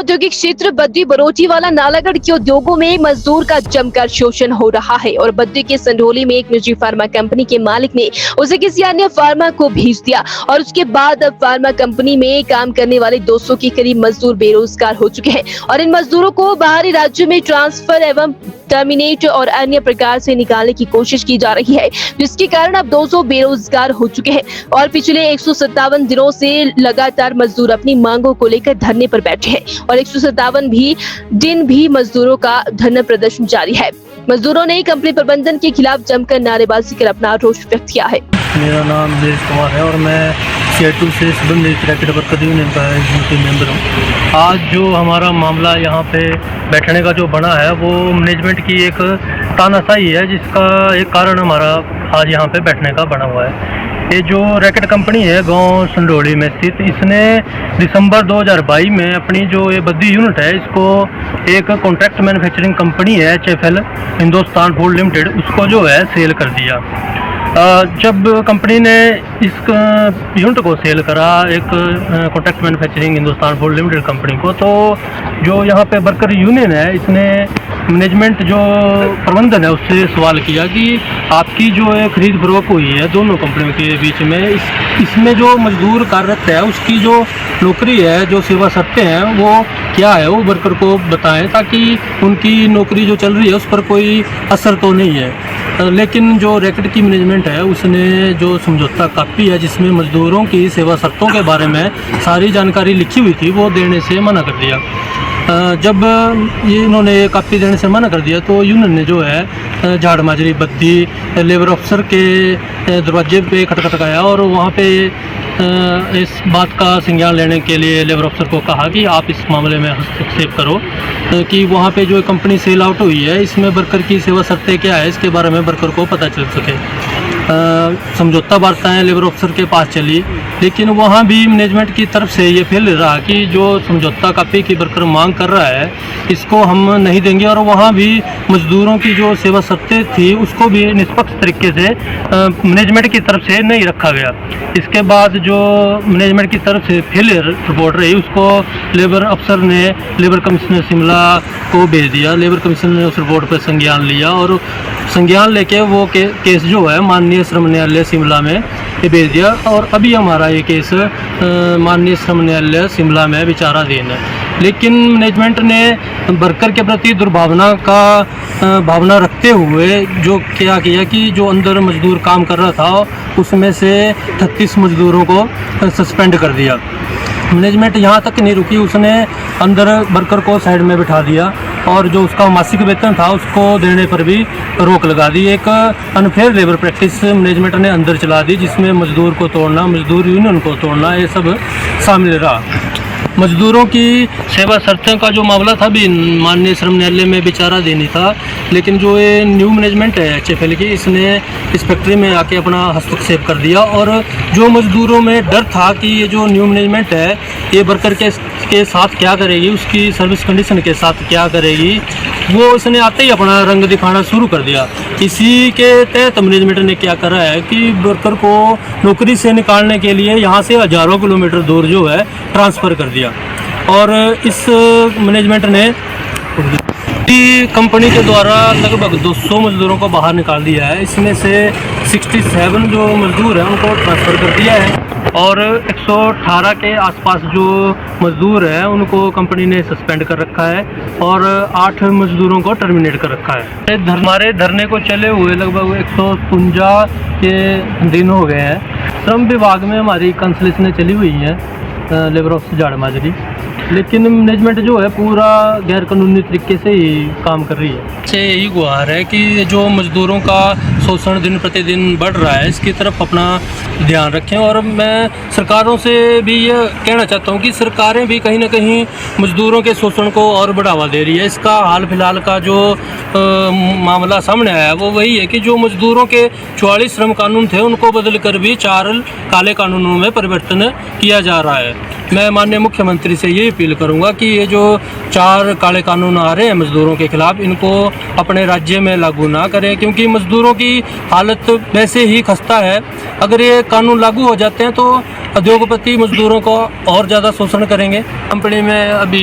औद्योगिक क्षेत्र बद्दी, बरोटीवाला, नालागढ़ के उद्योगों में मजदूर का जमकर शोषण हो रहा है और बद्दी के संढोली में एक निजी फार्मा कंपनी के मालिक ने उसे किसी अन्य फार्मा को भेज दिया और उसके बाद अब फार्मा कंपनी में काम करने वाले 200 के करीब मजदूर बेरोजगार हो चुके हैं और इन मजदूरों को बाहरी राज्यों में ट्रांसफर एवं टर्मिनेट और अन्य प्रकार से निकालने की कोशिश की जा रही है, जिसके कारण अब 200 बेरोजगार हो चुके हैं और पिछले 157 दिनों से लगातार मजदूर अपनी मांगों को लेकर धरने पर बैठे हैं और 157 दिन भी मजदूरों का धरना प्रदर्शन जारी है। मजदूरों ने कंपनी प्रबंधन के खिलाफ जमकर नारेबाजी कर अपना रोष व्यक्त किया है। मेरा नाम दिनेश कुमार है और मैं C2 से संबंधित रैकेट वर्कर यूनियन का मेंबर हूँ। आज जो हमारा मामला यहाँ पे बैठने का जो बना है वो मैनेजमेंट की एक तानाशाही है, जिसका एक कारण हमारा आज यहाँ पे बैठने का बना हुआ है। ये जो रैकेट कंपनी है गांव संढोली में स्थित, इसने दिसंबर 2022 में अपनी जो ये बद्दी यूनिट है इसको एक कॉन्ट्रैक्ट मैन्युफैक्चरिंग कंपनी है HFL हिंदुस्तान फूड लिमिटेड, उसको जो है सेल कर दिया। जब कंपनी ने इस यूनिट को सेल करा एक contract manufacturing Hindustan food limited company को, तो जो यहाँ पे वर्कर यूनियन है इसने मैनेजमेंट जो प्रबंधन है उससे सवाल किया कि आपकी जो खरीद फरोख्त हुई है दोनों कंपनियों के बीच में, इसमें जो मजदूर कार्यरत है उसकी जो नौकरी है, जो सेवा शर्तें हैं वो क्या है, वो वर्कर को बताएं ताकि उनकी नौकरी जो चल रही है उस पर कोई असर तो नहीं है। लेकिन जो रैकेट की मैनेजमेंट है उसने जो समझौता कापी है जिसमें मजदूरों की सेवा शर्तों के बारे में सारी जानकारी लिखी हुई थी वो देने से मना कर दिया। जब ये इन्होंने कापी देने से मना कर दिया तो यूनियन ने जो है झाड़ माजरी बद्दी लेबर अफसर के दरवाजे पे खटखटाया और वहाँ पे इस बात का संज्ञान लेने के लिए लेबर अफसर को कहा कि आप इस मामले में हस्तक्षेप करो कि वहाँ पे जो कंपनी सेल आउट हुई है इसमें वर्कर की सेवा शर्तें क्या है इसके बारे में वर्कर को पता चल सके। समझौता वार्ताएं लेबर अफसर के पास चली, लेकिन वहाँ भी मैनेजमेंट की तरफ से ये फेल रहा कि जो समझौता कापी की वर्कर मांग कर रहा है इसको हम नहीं देंगे, और वहाँ भी मजदूरों की जो सेवा शर्तें थी उसको भी निष्पक्ष तरीके से मैनेजमेंट की तरफ से नहीं रखा गया। इसके बाद जो मैनेजमेंट की तरफ से फेलियर रिपोर्ट रही उसको लेबर अफसर ने लेबर कमिश्नर शिमला को भेज दिया। लेबर कमिश्नर ने उस रिपोर्ट पर संज्ञान लिया और संज्ञान लेके वो केस जो है माननीय श्रम न्यायालय शिमला में ये भेज दिया और अभी हमारा ये केस माननीय श्रम न्यायालय शिमला में विचाराधीन है। लेकिन मैनेजमेंट ने वर्कर के प्रति दुर्भावना का भावना रखते हुए जो क्या किया कि जो अंदर मजदूर काम कर रहा था उसमें से 36 मजदूरों को सस्पेंड कर दिया। मैनेजमेंट यहाँ तक नहीं रुकी, उसने अंदर वर्कर को साइड में बिठा दिया और जो उसका मासिक वेतन था उसको देने पर भी रोक लगा दी। एक अनफेयर लेबर प्रैक्टिस मैनेजमेंट ने अंदर चला दी जिसमें मजदूर को तोड़ना, मजदूर यूनियन को तोड़ना, ये सब शामिल रहा। मजदूरों की सेवा शर्तों का जो मामला था भी माननीय श्रम न्यायालय में विचाराधीन था, लेकिन जो ये न्यू मैनेजमेंट है HFL की इसने इस फैक्ट्री में आके अपना हस्तक्षेप कर दिया और जो मजदूरों में डर था कि ये जो न्यू मैनेजमेंट है ये वर्कर के साथ क्या करेगी, उसकी सर्विस कंडीशन के साथ क्या करेगी, वो इसने आते ही अपना रंग दिखाना शुरू कर दिया। इसी के तहत मैनेजमेंट ने क्या करा है कि वर्कर को नौकरी से निकालने के लिए यहाँ से हज़ारों किलोमीटर दूर जो है ट्रांसफ़र कर दिया और इस मैनेजमेंट ने कंपनी के द्वारा लगभग 200 मजदूरों को बाहर निकाल दिया है। इसमें से 67 जो मजदूर हैं उनको ट्रांसफ़र कर दिया है और 118 के आसपास जो मजदूर हैं उनको कंपनी ने सस्पेंड कर रखा है और 8 मजदूरों को टर्मिनेट कर रखा है। हमारे धरने को चले हुए लगभग 153 के दिन हो गए हैं। श्रम विभाग में हमारी काउंसिलेशनें चली हुई हैं लेबर ऑफिस झाड़ माजरी, लेकिन मैनेजमेंट जो है पूरा गैर कानूनी तरीके से ही काम कर रही है। से यही गुहार है कि जो मजदूरों का शोषण दिन प्रतिदिन बढ़ रहा है इसकी तरफ अपना ध्यान रखें और मैं सरकारों से भी ये कहना चाहता हूँ कि सरकारें भी कहीं ना कहीं मजदूरों के शोषण को और बढ़ावा दे रही है। इसका हाल फिलहाल का जो मामला सामने आया है वो वही है कि जो मजदूरों के 44 श्रम कानून थे उनको बदल कर भी 4 काले कानूनों में परिवर्तन किया जा रहा है। मैं माननीय मुख्यमंत्री से यही अपील करूंगा कि ये जो 4 काले कानून आ रहे हैं मज़दूरों के खिलाफ, इनको अपने राज्य में लागू ना करें, क्योंकि मज़दूरों की हालत वैसे ही खस्ता है। अगर ये कानून लागू हो जाते हैं तो उद्योगपति मज़दूरों को और ज़्यादा शोषण करेंगे। कंपनी में अभी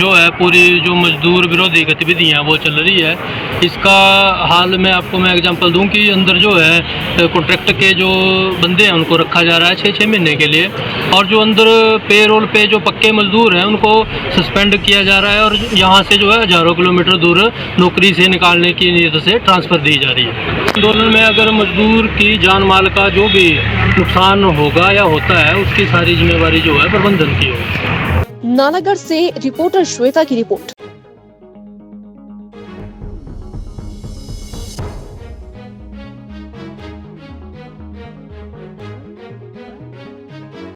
जो है पूरी जो मज़दूर विरोधी गतिविधियाँ वो चल रही है। इसका हाल मैं आपको एग्जांपल दूं कि अंदर जो है कॉन्ट्रैक्ट के जो बंदे हैं उनको रखा जा रहा है 6-6 महीने के लिए, और जो अंदर पेरोल पे जो पक्के मज़दूर हैं उनको सस्पेंड किया जा रहा है और यहाँ से जो है हज़ारों किलोमीटर दूर नौकरी से निकालने की नीयत से ट्रांसफ़र दी जा रही है। आंदोलन में अगर मज़दूर की जान माल का जो भी नुकसान होगा या होता है उसकी सारी जिम्मेवारी जो है प्रबंधन की होगी। नालागढ़ से रिपोर्टर श्वेता की रिपोर्ट।